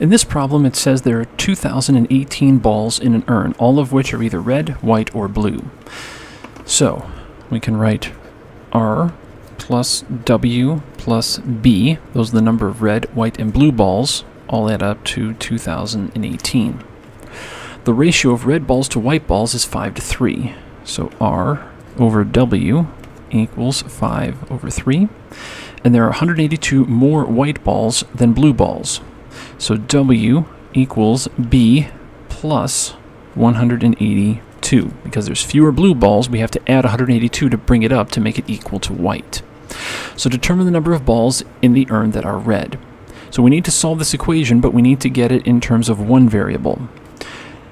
In this problem, it says there are 2,018 balls in an urn, all of which are either red, white, or blue. So we can write R plus W plus B. Those are the number of red, white, and blue balls, all add up to 2,018. The ratio of red balls to white balls is 5 to 3. So R over W equals 5 over 3. And there are 182 more white balls than blue balls. So W equals B plus 182. Because there's fewer blue balls, we have to add 182 to bring it up to make it equal to white. So determine the number of balls in the urn that are red. So we need to solve this equation, but we need to get it in terms of one variable.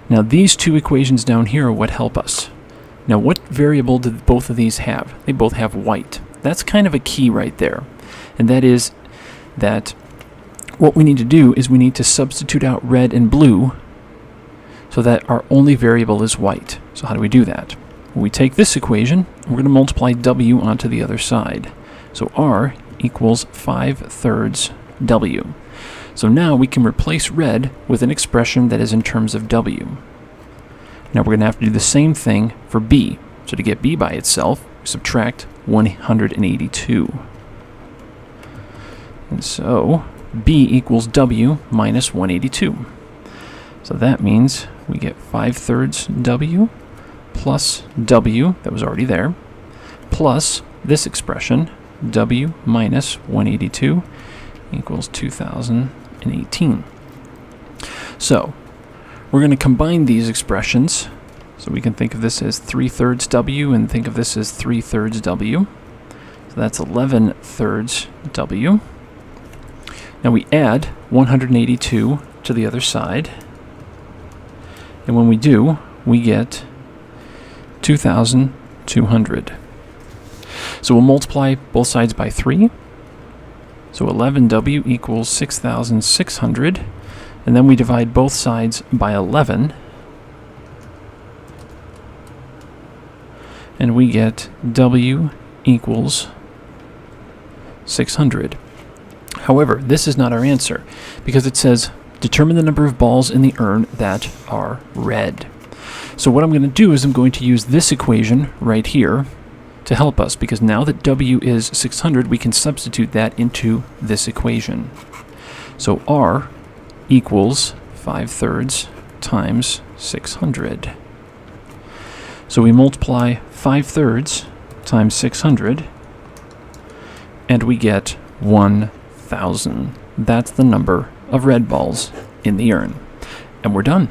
Now these two equations down here are what help us. Now what variable do both of these have? They both have white. That's kind of a key right there. And that is that what we need to do is we need to substitute out red and blue so that our only variable is white. So how do we do that? When we take this equation, we're going to multiply W onto the other side. So R equals 5/3 W. So now we can replace red with an expression that is in terms of W. Now we're going to have to do the same thing for B. So to get B by itself, we subtract 182. And so B equals W minus 182. So that means we get 5/3 W plus W, that was already there, plus this expression, W minus 182 equals 2,018. So we're going to combine these expressions. So we can think of this as 3/3 W and think of this as 3/3 W. So that's 11/3 W. Now we add 182 to the other side. And when we do, we get 2,200. So we'll multiply both sides by 3. So 11W equals 6,600. And then we divide both sides by 11. And we get W equals 600. However, this is not our answer because it says determine the number of balls in the urn that are red. So what I'm going to do is I'm going to use this equation right here to help us, because now that W is 600, we can substitute that into this equation. So R equals 5/3 times 600. So we multiply 5/3 times 600, and we get 1,000. That's the number of red balls in the urn. And we're done.